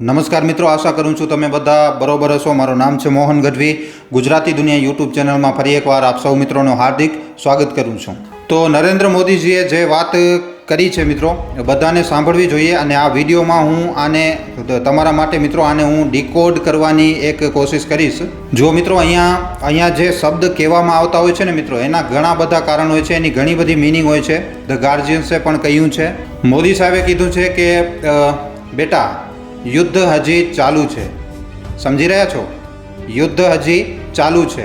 નમસ્કાર મિત્રો, આશા કરું છું તમે બધા બરોબર હશો. મારું નામ છે મોહન ગઢવી. ગુજરાતી દુનિયા યુટ્યુબ ચેનલમાં ફરી એકવાર આપ સૌ મિત્રોનું હાર્દિક સ્વાગત કરું છું. તો નરેન્દ્ર મોદીજીએ જે વાત કરી છે મિત્રો, બધાને સાંભળવી જોઈએ. અને આ વિડીયોમાં હું આને તમારા માટે મિત્રો આને હું ડીકોડ કરવાની એક કોશિશ કરીશ. જો મિત્રો અહીંયા જે શબ્દ કહેવામાં આવતા હોય છે ને મિત્રો, એના ઘણા બધા કારણ હોય છે, એની ઘણી બધી મિનિંગ હોય છે. ધ ગાર્જિયન્સે પણ કહ્યું છે, મોદી સાહેબે કીધું છે કે બેટા યુદ્ધ હજી ચાલુ છે. સમજી રહ્યા છો? યુદ્ધ હજી ચાલુ છે.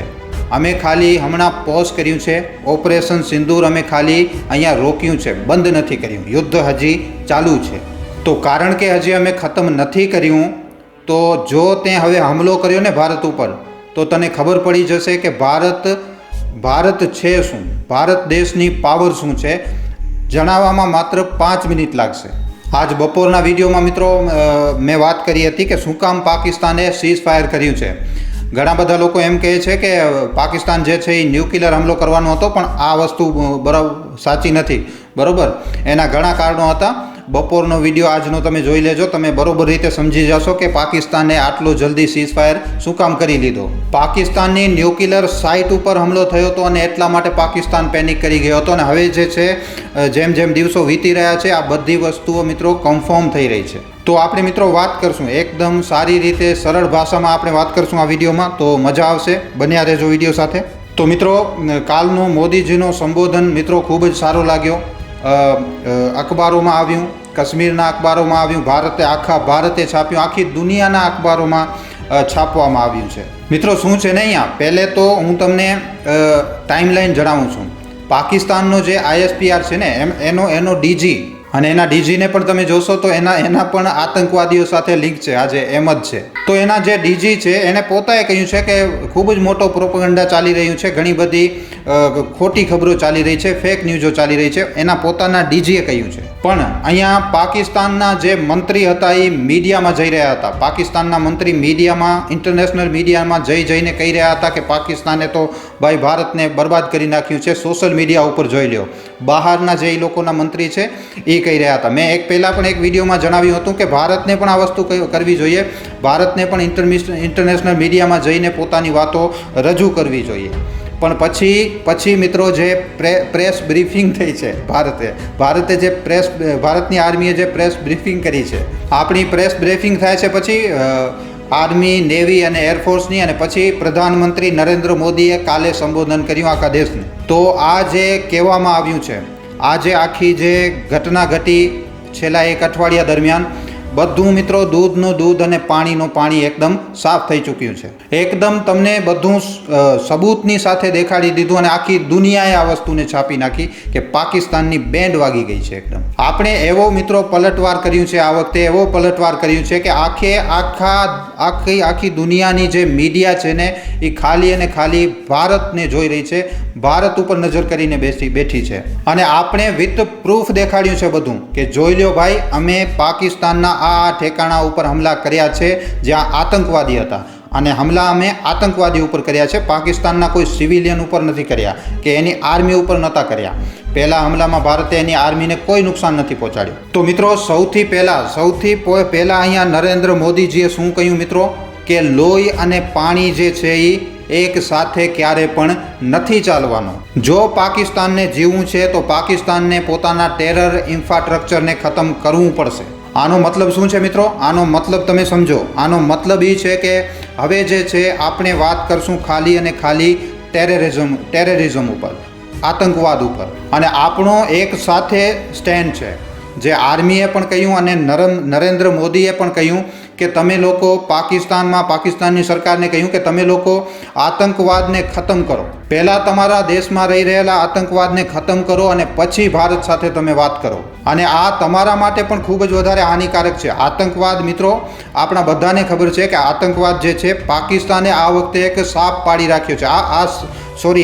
અમે ખાલી હમણાં પોઝ કર્યું છે. ઓપરેશન સિંદૂર અમે ખાલી અહીંયા રોક્યું છે, બંધ નથી કર્યું. યુદ્ધ હજી ચાલુ છે. તો કારણ કે હજી અમે ખતમ નથી કર્યું, તો જો તે હવે હુમલો કર્યો ને ભારત ઉપર, તો તને ખબર પડી જશે કે ભારત છે શું, ભારત દેશની પાવર શું છે. જણાવવામાં માત્ર 5 મિનિટ લાગશે. આજ બપોરના વિડીયોમાં મિત્રો મેં વાત કરી હતી કે શું કામ પાકિસ્તાને સીઝ ફાયર કર્યું છે. ઘણા બધા લોકો એમ કહે છે કે પાકિસ્તાન જે છે એ ન્યુક્લિયર હુમલો કરવાનો હતો, પણ આ વસ્તુ બરાબર સાચી નથી. બરાબર, એના ઘણા કારણો હતા. બપોરનો વિડીયો આજનો તમે જોઈ લેજો, તમે બરોબર રીતે સમજી જશો કે પાકિસ્તાને આટલો જલ્દી સીઝ ફાયર શું કામ કરી લીધો. પાકિસ્તાનની ન્યુક્લિયર સાઇટ ઉપર હુમલો થયો હતો અને એટલા માટે પાકિસ્તાન પેનિક કરી ગયો હતો. અને હવે જે છે જેમ જેમ દિવસો વીતી રહ્યા છે, આ બધી વસ્તુઓ મિત્રો કન્ફર્મ થઈ રહી છે. તો આપણે મિત્રો વાત કરશું એકદમ સારી રીતે, સરળ ભાષામાં આપણે વાત કરશું આ વિડીયોમાં, તો મજા આવશે. બન્યા રહેજો વિડીયો સાથે. તો મિત્રો કાલનો મોદીજીનો સંબોધન મિત્રો ખૂબ જ સારો લાગ્યો. અખબારોમાં આવ્યું, કાશ્મીરના અખબારોમાં આવ્યું, આખા ભારતે છાપ્યું, આખી દુનિયાના અખબારોમાં છાપવામાં આવ્યું છે. મિત્રો શું છે ને, અહીંયા પહેલે તો હું તમને ટાઈમલાઈન જણાવું છું. પાકિસ્તાનનો જે ISPR છે ને, એનો ડીજી, અને એના ડીજીને પણ તમે જોશો તો એના પણ આતંકવાદીઓ સાથે લિંક છે. આજે એમ જ છે. તો એના જે ડીજી છે એને પોતાએ કહ્યું છે કે ખૂબ જ મોટો પ્રોપગેન્ડા ચાલી રહ્યું છે, ઘણી બધી ખોટી ખબરો ચાલી રહી છે, ફેક ન્યૂઝો ચાલી રહી છે. એના પોતાના ડીજીએ કહ્યું છે. પણ અહીંયા પાકિસ્તાનના જે મંત્રી હતા એ મીડિયામાં જઈ રહ્યા હતા. પાકિસ્તાનના મંત્રી મીડિયામાં, ઇન્ટરનેશનલ મીડિયામાં જઈને કહી રહ્યા હતા કે પાકિસ્તાને તો ભાઈ ભારતને બરબાદ કરી નાખ્યું છે. સોશિયલ મીડિયા ઉપર જોઈ લ્યો. બહારના જે લોકોના મંત્રી છે એ કહી રહ્યા હતા. મેં પહેલાં પણ એક વિડીયોમાં જણાવ્યું હતું કે ભારતને પણ આ વસ્તુ કરવી જોઈએ. ભારતને પણ ઇન્ટરનેશનલ મીડિયામાં જઈને પોતાની વાતો રજૂ કરવી જોઈએ. પણ પછી મિત્રો જે પ્રેસ બ્રીફિંગ થઈ છે ભારતની આર્મીએ જે પ્રેસ બ્રીફિંગ કરી છે, આપણી પ્રેસ બ્રીફિંગ થાય છે પછી આર્મી, નેવી અને એરફોર્સની, અને પછી પ્રધાનમંત્રી નરેન્દ્ર મોદીએ કાલે સંબોધન કર્યું આખા દેશને. તો આ જે કહેવામાં આવ્યું છે, આ જે આખી જે ઘટના ઘટી છેલ્લા 1 અઠવાડિયા દરમિયાન, બધું મિત્રો દૂધનું દૂધ અને પાણીનું પાણી એકદમ સાફ થઈ ચૂક્યું છે. એકદમ તમને બધું સબૂતની સાથે દેખાડી દીધું, અને આખી દુનિયાએ આ વસ્તુને છાપી નાખી કે પાકિસ્તાનની બેન્ડ વાગી ગઈ છે એકદમ. આપણે એવો મિત્રો પલટવાર કર્યું છે, આ વખતે એવો પલટવાર કર્યું છે કે આખી દુનિયાની જે મીડિયા છે ને, એ ખાલી અને ખાલી ભારતને જોઈ રહી છે, ભારત ઉપર નજર કરીને બેઠી છે. અને આપણે વિથ પ્રૂફ દેખાડ્યું છે બધું કે જોઈ લો ભાઈ, અમે પાકિસ્તાનના આ ઠેકાણા ઉપર હુમલા કર્યા છે જ્યાં આતંકવાદી હતા, અને હુમલા અમે આતંકવાદી ઉપર કર્યા છે. પાકિસ્તાનના કોઈ સિવિલિયન ઉપર નથી કર્યા કે એની આર્મી ઉપર નહોતા કર્યા. પહેલા હુમલામાં ભારતે એની આર્મીને કોઈ નુકસાન નથી પહોંચાડ્યું. તો મિત્રો સૌથી પહેલા અહીંયા નરેન્દ્ર મોદીજીએ શું કહ્યું મિત્રો, કે લોહી અને પાણી જે છે એ એક સાથે ક્યારે પણ નથી ચાલવાનો. જો પાકિસ્તાનને જીવવું છે તો પાકિસ્તાનને પોતાના ટેરર ઇન્ફ્રાસ્ટ્રક્ચરને ખતમ કરવું પડશે. આનો મતલબ શું છે મિત્રો? આનો મતલબ તમે સમજો. આનો મતલબ એ છે કે હવે જે છે આપણે વાત કરશું ખાલી અને ખાલી ટેરરિઝમ ઉપર, આતંકવાદ ઉપર. અને આપણો એક સાથે સ્ટેન્ડ છે, જે આર્મીએ પણ કહ્યું અને નરેન્દ્ર મોદીએ પણ કહ્યું કે તમે લોકો પાકિસ્તાનની સરકારને કહ્યું કે તમે લોકો આતંકવાદને ખતમ કરો. પહેલાં તમારા દેશમાં રહી રહેલા આતંકવાદને ખતમ કરો, અને પછી ભારત સાથે તમે વાત કરો. અને આ તમારા માટે પણ ખૂબ જ વધારે હાનિકારક છે. આતંકવાદ મિત્રો, આપણા બધાને ખબર છે કે આતંકવાદ જે છે, પાકિસ્તાને આ વખતે એક સાપ પાડી રાખ્યો છે.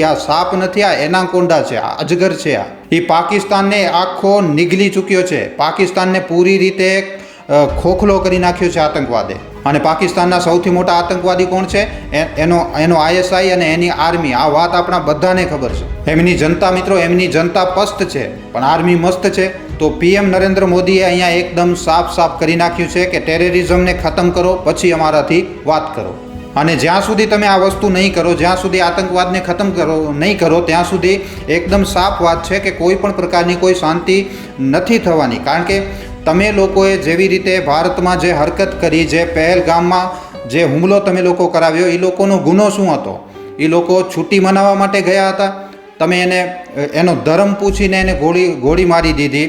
આ સાપ નથી, આ એનાકોન્ડા છે, આ અજગર છે. એ પાકિસ્તાનને આખો નીગલી ચૂક્યો છે. પાકિસ્તાનને પૂરી રીતે ખોખલો કરી નાખ્યો છે આતંકવાદે. અને પાકિસ્તાનના સૌથી મોટા આતંકવાદી કોણ છે? એનો ISI અને એની આર્મી. આ વાત આપણા બધાને ખબર છે. એમની જનતા મિત્રો, એમની જનતા પસ્ત છે, પણ આર્મી મસ્ત છે. તો પીએમ નરેન્દ્ર મોદીએ અહીંયા એકદમ સાફ કરી નાખ્યું છે કે ટેરરિઝમને ખતમ કરો, પછી અમારાથી વાત કરો. અને જ્યાં સુધી તમે આ વસ્તુ નહીં કરો, જ્યાં સુધી આતંકવાદને ખતમ નહીં કરો, ત્યાં સુધી એકદમ સાફ વાત છે કે કોઈ પણ પ્રકારની કોઈ શાંતિ નથી થવાની. કારણ કે તમે લોકોએ જેવી રીતે ભારતમાં જે હરકત કરી, જે પહેલગામમાં જે હુમલો તમે લોકો કરાવ્યો, એ લોકોનો ગુનો શું હતો? એ લોકો છૂટી મનાવવા માટે ગયા હતા. તમે એનો ધર્મ પૂછીને એને ગોળી મારી દીધી.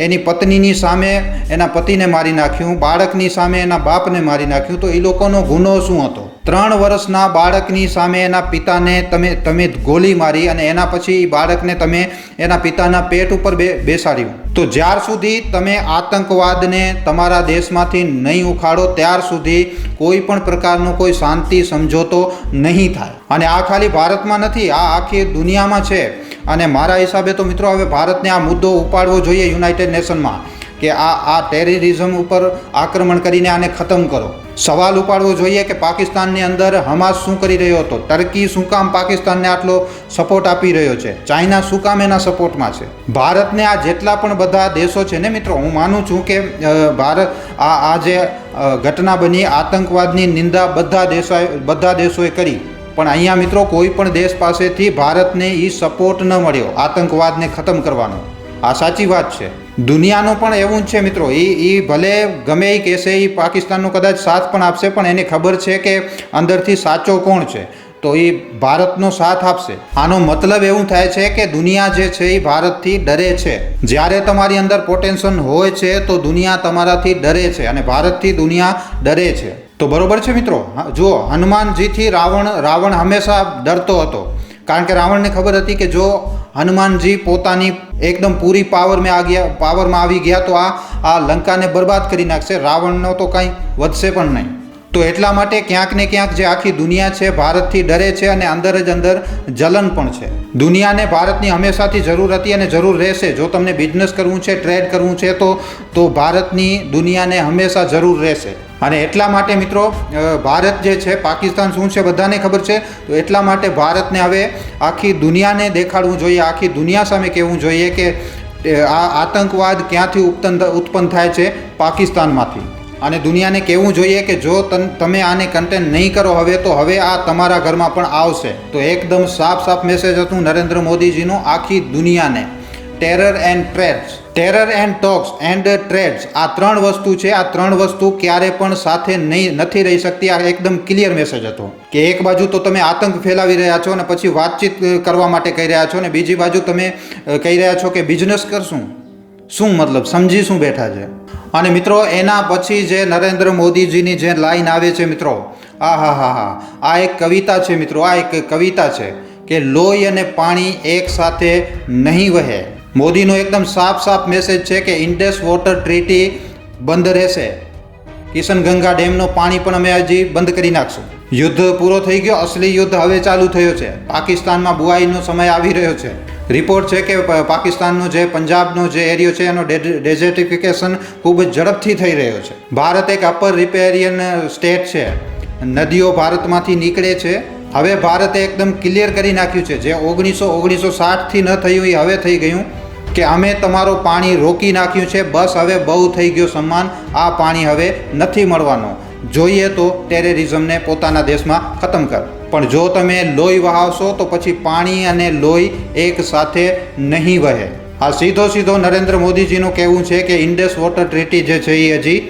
એની પત્નીની સામે એના પતિને મારી નાખ્યું, બાળકની સામે એના બાપને મારી નાખ્યું. તો એ લોકોનો ગુનો શું હતો? 3 વર્ષના બાળકની સામે એના પિતાને તમે ગોળી મારી અને એના પછી બાળકને તમે એના પિતાના પેટ ઉપર બેસાડ્યું. તો જ્યાર સુધી તમે આતંકવાદને તમારા દેશમાંથી નહીં ઉખાડો, ત્યાર સુધી કોઈ પણ પ્રકારનો કોઈ શાંતિ સમજોતો નહીં થાય. અને આ ખાલી ભારતમાં નથી, આ આખી દુનિયામાં છે. અને મારા હિસાબે તો મિત્રો હવે ભારતને આ મુદ્દો ઉપાડવો જોઈએ યુનાઇટેડ નેશનમાં કે આ ટેરરિઝમ ઉપર આક્રમણ કરીને આને ખતમ કરો. સવાલ ઉપાડવો જોઈએ કે પાકિસ્તાનની અંદર હમાસ શું કરી રહ્યો હતો? ટર્કી શું કામ પાકિસ્તાનને આટલો સપોર્ટ આપી રહ્યો છે? ચાઇના શું કામ એના સપોર્ટમાં છે? ભારતને આ જેટલા પણ બધા દેશો છે ને મિત્રો, હું માનું છું કે ભારત આ જે ઘટના બની, આતંકવાદની નિંદા બધા દેશોએ કરી. પણ અહીંયા મિત્રો કોઈ પણ દેશ પાસેથી ભારતને એ સપોર્ટ ન મળ્યો આતંકવાદને ખતમ કરવાનો. આ સાચી વાત છે. દુનિયાનું પણ એવું જ છે મિત્રો. એ ભલે ગમે એ કહેશે, એ પાકિસ્તાનનો કદાચ સાથ પણ આપશે, પણ એને ખબર છે કે અંદરથી સાચો કોણ છે, તો એ ભારતનો સાથ આપશે. આનો મતલબ એવું થાય છે કે દુનિયા જે છે એ ભારતથી ડરે છે. જ્યારે તમારી અંદર પોટેન્શિયલ હોય છે તો દુનિયા તમારાથી ડરે છે, અને ભારતથી દુનિયા ડરે છે. તો બરોબર છે મિત્રો. જુઓ, હનુમાનજીથી રાવણ હંમેશા ડરતો હતો. કારણ કે રાવણને ખબર હતી કે જો હનુમાનજી પોતાની એકદમ પૂરી પાવરમાં આવી ગયા તો આ લંકાને બરબાદ કરી નાખશે. રાવણનો તો કંઈ વધશે પણ નહીં. તો એટલા માટે ક્યાંક ને ક્યાંક જે આખી દુનિયા છે ભારતથી ડરે છે, અને અંદર જ અંદર જલન પણ છે. દુનિયાને ભારતની હંમેશાથી જરૂર હતી અને જરૂર રહેશે. જો તમને બિઝનેસ કરવું છે, ટ્રેડ કરવું છે, તો ભારતની દુનિયાને હંમેશા જરૂર રહેશે. અને એટલા માટે મિત્રો ભારત જે છે, પાકિસ્તાન શું છે બધાને ખબર છે. તો એટલા માટે ભારતને હવે આખી દુનિયાને દેખાડવું જોઈએ, આખી દુનિયા સામે કહેવું જોઈએ કે આ આતંકવાદ ક્યાંથી ઉત્પન્ન થાય છે? પાકિસ્તાનમાંથી. અને દુનિયાને કહેવું જોઈએ કે જો તમે આને કન્ટેન નહીં કરો હવે, તો હવે આ તમારા ઘરમાં પણ આવશે. તો એકદમ સાફ મેસેજ હતું નરેન્દ્ર મોદીજીનું આખી દુનિયાને. Terror and talks and trades, આ 3 વસ્તુ છે. આ 3 વસ્તુ ક્યારે પણ સાથે નથી રહી શકતી. આ એકદમ ક્લિયર મેસેજ હતો કે એક બાજુ તો તમે આતંક ફેલાવી રહ્યા છો અને પછી વાતચીત કરવા માટે કહી રહ્યા છો, અને બીજી બાજુ તમે કહી રહ્યા છો કે બિઝનેસ કરશું. શું મતલબ? સમજી શું બેઠા છે? અને મિત્રો એના પછી જે નરેન્દ્ર મોદીજીની જે લાઈન આવે છે મિત્રો, આ એક કવિતા છે મિત્રો. આ એક કવિતા છે કે લોહી અને પાણી એક સાથે નહીં વહે. મોદીનો એકદમ સાફ મેસેજ છે કે ઇન્ડસ વોટર ટ્રીટી બંધ રહેશે. કિશનગંગા ડેમનો પાણી પણ અમે હજી બંધ કરી નાખશું. યુદ્ધ પૂરો થઈ ગયો, અસલી યુદ્ધ હવે ચાલુ થયો છે. પાકિસ્તાનમાં બુઆઈનો સમય આવી રહ્યો છે. રિપોર્ટ છે કે પાકિસ્તાનનો જે પંજાબનો જે એરિયો છે એનો ડેઝર્ટિફિકેશન ખૂબ જ ઝડપથી થઈ રહ્યો છે. ભારત એક અપર રિપેરિયન સ્ટેટ છે. નદીઓ ભારતમાંથી નીકળે છે. હવે ભારતે એકદમ ક્લિયર કરી નાખ્યું છે, જે 1960થી ન થયું એ હવે થઈ ગયું કે અમે તમારો પાણી રોકી નાખ્યું છે. બસ હવે બહુ થઈ ગયો સન્માન. આ પાણી હવે નથી મળવાનું. જોઈએ તો ટેરરિઝમને પોતાના દેશમાં ખતમ કર. પણ જો તમે લોહી વહાવશો તો પછી પાણી અને લોહી એક સાથે નહીં વહે. આ સીધો નરેન્દ્ર મોદીજીનું કહેવું છે કે ઇન્ડસ વોટર ટ્રીટી જે છે એ હજી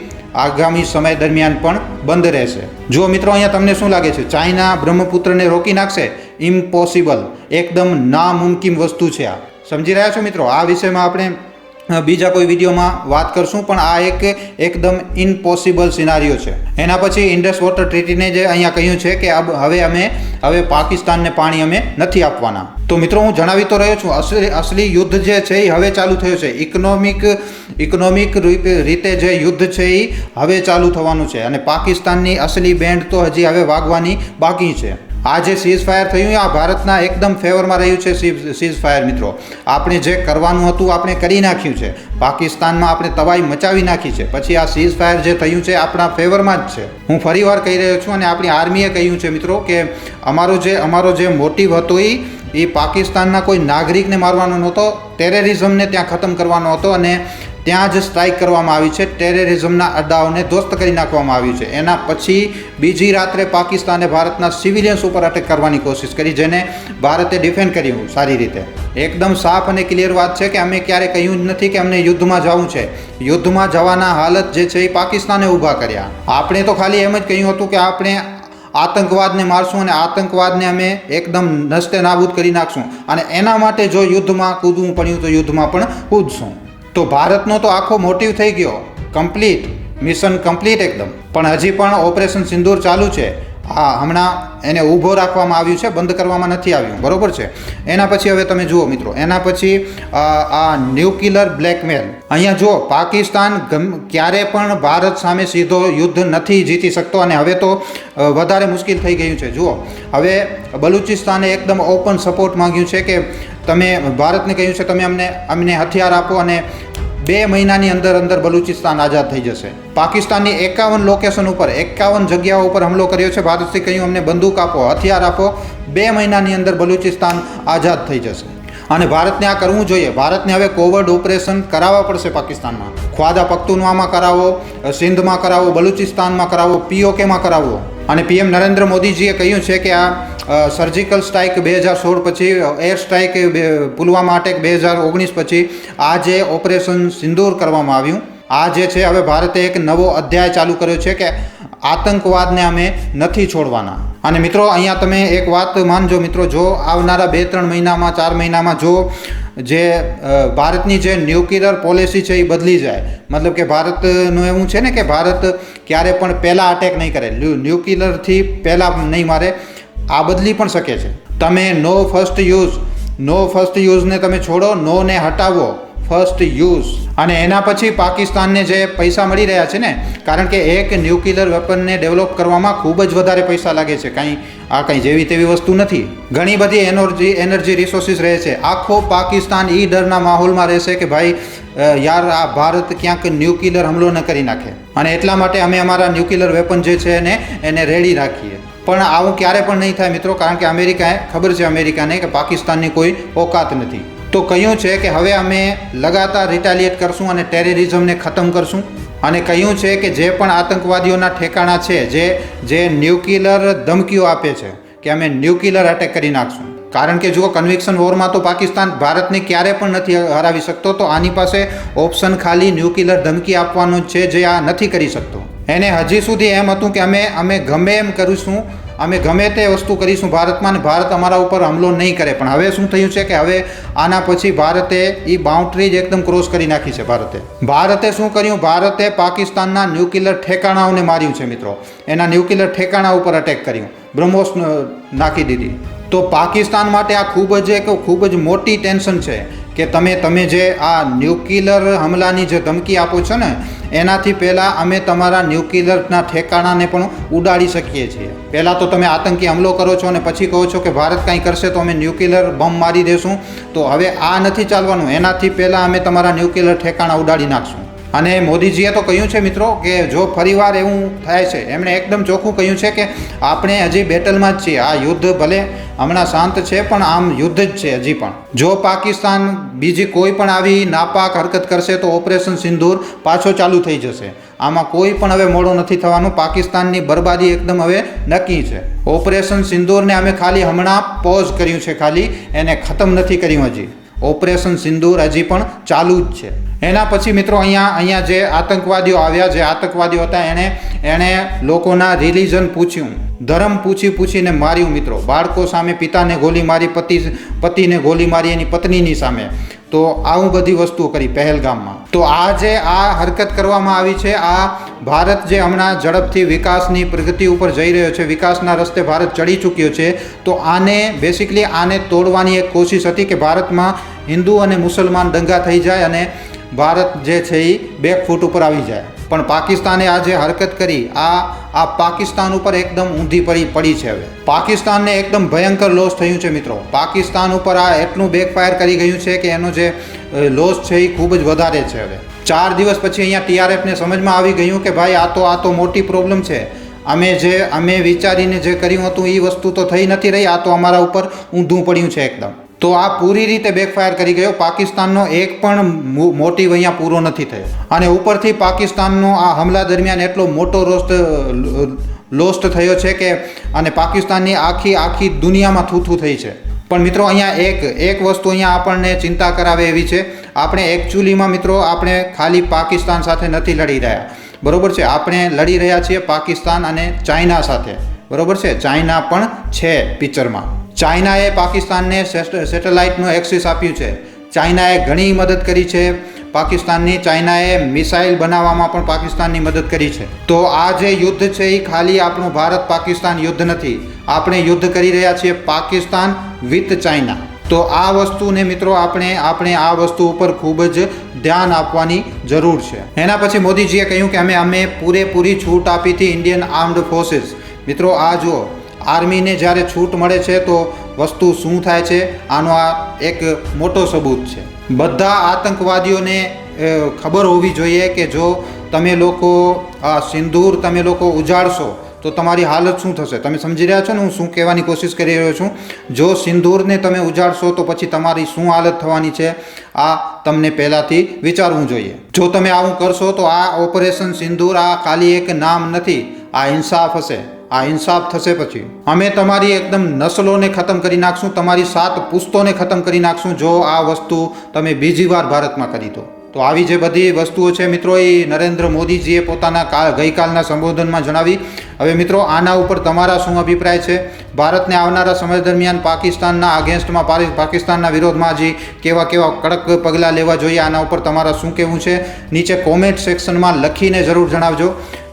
આગામી સમય દરમિયાન પણ બંધ રહેશે. જો મિત્રો અહીંયા તમને શું લાગે છે? ચાઇના બ્રહ્મપુત્રને રોકી નાખશે? ઇમ્પોસિબલ, એકદમ નામુમકિન વસ્તુ છે. આ સમજી રહ્યા છો મિત્રો? આ વિષયમાં આપણે બીજા કોઈ વિડીયોમાં વાત કરશું, પણ આ એકદમ ઇમ્પોસિબલ સિનારીઓ છે. એના પછી ઇન્ડસ વોટર ટ્રીટીને જે અહીંયા કહ્યું છે કે હવે પાકિસ્તાનને પાણી અમે નથી આપવાના. તો મિત્રો હું જણાવી તો રહ્યો છું, અસલી યુદ્ધ જે છે એ હવે ચાલુ થયું છે. ઇકોનોમિક રીતે જે યુદ્ધ છે એ હવે ચાલુ થવાનું છે, અને પાકિસ્તાનની અસલી બેન્ડ તો હજી હવે વાગવાની બાકી છે. આ જે સીઝ ફાયર થયું આ ભારતના એકદમ ફેવરમાં રહ્યું છે. સીઝ ફાયર મિત્રો, આપણે જે કરવાનું હતું આપણે કરી નાખ્યું છે. પાકિસ્તાનમાં આપણે તબાહી મચાવી નાખી છે. પછી આ સીઝ ફાયર જે થયું છે આપણા ફેવરમાં જ છે. હું ફરીવાર કહી રહ્યો છું, અને આપણી આર્મીએ કહ્યું છે મિત્રો કે અમારો જે મોટિવ હતો એ એ પાકિસ્તાનના કોઈ નાગરિકને મારવાનો નહોતો, ટેરરિઝમને ત્યાં ખતમ કરવાનો હતો અને ત્યાં જ સ્ટ્રાઇક કરવામાં આવી છે. ટેરરિઝમના અડ્ડાઓને ધ્વસ્ત કરી નાખવામાં આવ્યું છે. એના પછી બીજી રાત્રે પાકિસ્તાને ભારતના સિવિલિયન્સ ઉપર અટેક કરવાની કોશિશ કરી, જેને ભારતે ડિફેન્ડ કર્યું સારી રીતે. એકદમ સાફ અને ક્લિયર વાત છે કે અમે ક્યારે કહ્યું જ નથી કે અમને યુદ્ધમાં જવું છે. યુદ્ધમાં જવાના હાલત જે છે એ પાકિસ્તાને ઊભા કર્યા. આપણે તો ખાલી એમ જ કહ્યું હતું કે આપણે આતંકવાદને મારશું અને આતંકવાદને અમે એકદમ નસ્તે નાબૂદ કરી નાખશું, અને એના માટે જો યુદ્ધમાં કૂદવું પડ્યું તો યુદ્ધમાં પણ કૂદશું. તો ભારતનો તો આખો મોટિવ થઈ ગયો કમ્પ્લીટ, મિશન કમ્પ્લીટ એકદમ. પણ હજી પણ ઓપરેશન સિંદૂર ચાલુ છે. હમણાં એને ઊભો રાખવામાં આવ્યું છે, બંધ કરવામાં નથી આવ્યું, બરોબર છે. એના પછી હવે તમે જુઓ મિત્રો, એના પછી આ ન્યુક્લિયર બ્લેકમેલ. અહીંયા જુઓ, પાકિસ્તાન ક્યારે પણ ભારત સામે સીધો યુદ્ધ નથી જીતી શકતો, અને હવે તો વધારે મુશ્કેલ થઈ ગયું છે. જુઓ, હવે બલુચિસ્તાને એકદમ ઓપન સપોર્ટ માંગ્યું છે કે તમે ભારતને કહ્યું છે તમે અમને હથિયાર આપો અને 2 મહિનાની અંદર બલુચિસ્તાન આઝાદ થઈ જશે. પાકિસ્તાનની 51 લોકેશન ઉપર 51 જગ્યાઓ ઉપર હુમલો કર્યો છે. ભારતથી કહ્યું અમને બંદૂક આપો, હથિયાર આપો, 2 મહિનાની અંદર બલુચિસ્તાન આઝાદ થઈ જશે. અને ભારતને આ કરવું જોઈએ. ભારતને હવે કોવર્ડ ઓપરેશન કરાવવા પડશે પાકિસ્તાનમાં. ખ્વાદા પખ્તુનવામાં કરાવો, સિંધમાં કરાવો, બલુચિસ્તાનમાં કરાવો, POKમાં કરાવો. અને PM નરેન્દ્ર મોદીજીએ કહ્યું છે કે આ સર્જિકલ સ્ટ્રાઇક 2016 પછી, એર સ્ટ્રાઇક પુલવામા અટેક 2019 પછી આ જે ઓપરેશન સિંદૂર કરવામાં આવ્યું, આ જે છે હવે ભારતે એક નવો અધ્યાય ચાલુ કર્યો છે કે આતંકવાદને અમે નથી છોડવાના. અને મિત્રો અહીંયા તમે એક વાત માનજો મિત્રો, જો આવનારા 2-3 મહિનામાં 4 મહિનામાં જો જે ભારતની જે ન્યુક્લિયર પોલિસી છે એ બદલી જાય, મતલબ કે ભારતનું એવું છે ને કે ભારત ક્યારે પણ પહેલાં અટેક નહીં કરે, ન્યુક્લિયરથી પહેલાં નહીં મારે, આ બદલી પણ શકે છે. તમે નો ફર્સ્ટ યુઝને તમે છોડો, નોને હટાવો, ફર્સ્ટ યુઝ. અને એના પછી પાકિસ્તાનને જે પૈસા મળી રહ્યા છે ને, કારણ કે એક ન્યુક્લિયર વેપનને ડેવલપ કરવામાં ખૂબ જ વધારે પૈસા લાગે છે. કંઈ જેવી તેવી વસ્તુ નથી. ઘણી બધી એનર્જી રિસોર્સિસ રહે છે. આખો પાકિસ્તાન એ ડરના માહોલમાં રહેશે કે ભાઈ યાર આ ભારત ક્યાંક ન્યુક્લિયર હુમલો ન કરી નાખે, અને એટલા માટે અમે અમારા ન્યુક્લિયર વેપન જે છે એને રેડી રાખીએ. પણ આવું ક્યારે પણ નહીં થાય મિત્રો, કારણ કે ખબર છે અમેરિકાને કે પાકિસ્તાનની કોઈ ઓકાત નથી. તો કહ્યું છે કે હવે અમે લગાતાર રિટાલિએટ કરશું અને ટેરરિઝમને ખતમ કરશું. અને કહ્યું છે કે જે પણ આતંકવાદીઓના ઠેકાણા છે, જે ન્યુક્લિયર ધમકીઓ આપે છે કે અમે ન્યુક્લિયર અટેક કરી નાખશું. કારણ કે જુઓ, કન્વિક્શન વોરમાં તો પાકિસ્તાન ભારતને ક્યારે પણ નથી હરાવી શકતો, તો આની પાસે ઓપ્શન ખાલી ન્યુક્લિયર ધમકી આપવાનો જ છે, જે આ નથી કરી શકતો. એને હજી સુધી એમ હતું કે અમે ગમે એમ કરીશું, અમે ગમે તે વસ્તુ કરીશું ભારતમાં, અને ભારત અમારા ઉપર હુમલો નહીં કરે. પણ હવે શું થયું છે કે હવે આના પછી ભારતે એ બાઉન્ડ્રી જ એકદમ ક્રોસ કરી નાખી છે. ભારતે શું કર્યું? ભારતે પાકિસ્તાનના ન્યુક્લિયર ઠેકાણાઓને માર્યું છે મિત્રો. એના ન્યુક્લિયર ઠેકાણા ઉપર અટેક કર્યું, બ્રહ્મોસ નાખી દીધી. તો પાકિસ્તાન માટે આ ખૂબ જ મોટી ટેન્શન છે કે તમે જે આ ન્યુક્લિયર હુમલાની જે ધમકી આપો છો ને, એનાથી પહેલાં અમે તમારા ન્યુક્લિયરના ઠેકાણાને પણ ઉડાડી શકીએ છીએ. પહેલાં તો તમે આતંકી હુમલો કરો છો અને પછી કહો છો કે ભારત કંઈ કરશે તો અમે ન્યુક્લિયર બોમ્બ મારી દેશું. તો હવે આ નથી ચાલવાનું. એનાથી પહેલાં અમે તમારા ન્યુક્લિયર ઠેકાણા ઉડાડી નાખશું. અને મોદીજીએ તો કહ્યું છે મિત્રો કે જો ફરીવાર એવું થાય છે, એમણે એકદમ ચોખ્ખું કહ્યું છે કે આપણે હજી બેટલમાં જ છીએ. આ યુદ્ધ ભલે હમણાં શાંત છે, પણ આમ યુદ્ધ જ છે હજી પણ. જો પાકિસ્તાન બીજી કોઈ પણ આવી નાપાક હરકત કરશે તો ઓપરેશન સિંદૂર પાછો ચાલુ થઈ જશે. આમાં કોઈ પણ હવે મોડો નથી થવાનું. પાકિસ્તાનની બરબાદી એકદમ હવે નક્કી છે. ઓપરેશન સિંદૂરને અમે ખાલી હમણાં પોઝ કર્યું છે, ખાલી એને ખતમ નથી કર્યું હજી. ઓપરેશન સિંદૂર હજી પણ ચાલુ જ છે. એના પછી મિત્રો અહીંયા જે આતંકવાદીઓ આવ્યા, જે આતંકવાદીઓ હતા, એણે લોકોના રિલિજન પૂછ્યું, ધર્મ પૂછીને માર્યું મિત્રો. બાળકો સામે પિતાને ગોલી મારી, પતિને ગોલી મારી એની પત્નીની સામે. તો આવું બધી વસ્તુઓ કરી પહેલગામમાં. તો આ જે આ હરકત કરવામાં આવી છે, આ ભારત જે હમણાં ઝડપથી વિકાસની પ્રગતિ ઉપર જઈ રહ્યો છે, વિકાસના રસ્તે ભારત ચડી ચૂક્યો છે, તો આને તોડવાની એક કોશિશ હતી કે ભારતમાં હિન્દુ અને મુસલમાન દંગા થઈ જાય અને ભારત જે છે એ બેકફૂટ ઉપર આવી જાય. પણ પાકિસ્તાને આ જે હરકત કરી, આ પાકિસ્તાન ઉપર એકદમ ઊંધી પડી છે. હવે પાકિસ્તાનને એકદમ ભયંકર લોસ થયું છે મિત્રો. પાકિસ્તાન ઉપર આ એટલું બેકફાયર કરી ગયું છે કે એનો જે લોસ છે એ ખૂબ જ વધારે છે. હવે 4 દિવસ પછી અહીંયા TRFને સમજમાં આવી ગયું કે ભાઈ આ તો મોટી પ્રોબ્લેમ છે. અમે વિચારીને જે કર્યું હતું એ વસ્તુ તો થઈ નથી રહી, આ તો અમારા ઉપર ઊંધું પડ્યું છે એકદમ. તો આ પૂરી રીતે બેકફાયર કરી ગયો. પાકિસ્તાનનો એક પણ મોટિવ અહીંયા પૂરો નથી થયો અને ઉપરથી પાકિસ્તાનનો આ હમલા દરમિયાન એટલો મોટો લોસ્ટ થયો છે કે અને પાકિસ્તાનની આખી દુનિયામાં થૂથું થઈ છે. પણ મિત્રો અહીંયા એક વસ્તુ અહીંયા આપણને ચિંતા કરાવે એવી છે. આપણે એકચ્યુઅલીમાં મિત્રો આપણે ખાલી પાકિસ્તાન સાથે નથી લડી રહ્યા, બરોબર છે. આપણે લડી રહ્યા છીએ પાકિસ્તાન અને ચાઇના સાથે, બરોબર છે. ચાઇના પણ છે પિક્ચરમાં. ચાઇનાએ પાકિસ્તાનને સેટેલાઇટનું એક્સેસ આપ્યું છે. ચાઇનાએ ઘણી મદદ કરી છે પાકિસ્તાનની. ચાઇનાએ મિસાઇલ બનાવવામાં પણ પાકિસ્તાનની મદદ કરી છે. તો આ જે યુદ્ધ છે એ ખાલી આપણું ભારત પાકિસ્તાન યુદ્ધ નથી. આપણે યુદ્ધ કરી રહ્યા છીએ પાકિસ્તાન વિથ ચાઇના. તો આ વસ્તુને મિત્રો આપણે આ વસ્તુ ઉપર ખૂબ જ ધ્યાન આપવાની જરૂર છે. એના પછી મોદીજીએ કહ્યું કે અમે પૂરેપૂરી છૂટ આપી હતી ઇન્ડિયન આર્મ્ડ ફોર્સીસ. મિત્રો આ જુઓ, આર્મીને જ્યારે છૂટ મળે છે તો વસ્તુ શું થાય છે, આનો આ એક મોટો સબૂત છે. બધા આતંકવાદીઓને ખબર હોવી જોઈએ કે જો તમે લોકો આ સિંદૂર તમે લોકો ઉજાડશો તો તમારી હાલત શું થશે. તમે સમજી રહ્યા છો ને હું શું કહેવાની કોશિશ કરી રહ્યો છું. જો સિંદૂરને તમે ઉજાડશો તો પછી તમારી શું હાલત થવાની છે, આ તમને પહેલાંથી વિચારવું જોઈએ. જો તમે આવું કરશો તો આ ઓપરેશન સિંદૂર આ ખાલી એક નામ નથી, આ ઇન્સાફ હશે. આ ઇન્સાફ થશે. પછી અમે તમારી એકદમ નસલોને ખતમ કરી નાખશું, તમારી 7 પુશ્તોને ખતમ કરી નાખશું જો આ વસ્તુ તમે બીજી વાર ભારતમાં કરી દો. તો આવી જે બધી વસ્તુઓ છે મિત્રો એ નરેન્દ્ર મોદીજીએ પોતાના ગઈકાલના સંબોધનમાં જણાવી. હવે મિત્રો આના ઉપર તમારા શું અભિપ્રાય છે? ભારતને આવનારા સમય દરમિયાન પાકિસ્તાનના અગેન્સ્ટમાં પાકિસ્તાનના વિરોધમાં હજી કેવા કડક પગલાં લેવા જોઈએ, આના ઉપર તમારા શું કહેવું છે નીચે કોમેન્ટ સેક્શનમાં લખીને જરૂર જણાવજો.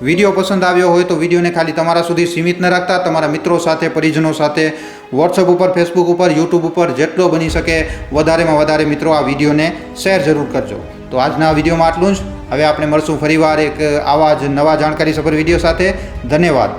વિડીયો પસંદ આવ્યો હોય તો વિડીયોને ખાલી તમારા સુધી સીમિત ન રાખતા તમારા મિત્રો સાથે, પરિજનો સાથે, વોટ્સઅપ ઉપર, ફેસબુક ઉપર, યુટ્યુબ ઉપર જેટલો બની શકે વધારેમાં વધારે મિત્રો આ વિડીયોને શેર જરૂર કરજો. તો આજના વિડીયોમાં આટલું જ. હવે આપણે મળશું ફરીવાર એક આવા જ નવા જાણકારીસભર વિડીયો સાથે. ધન્યવાદ.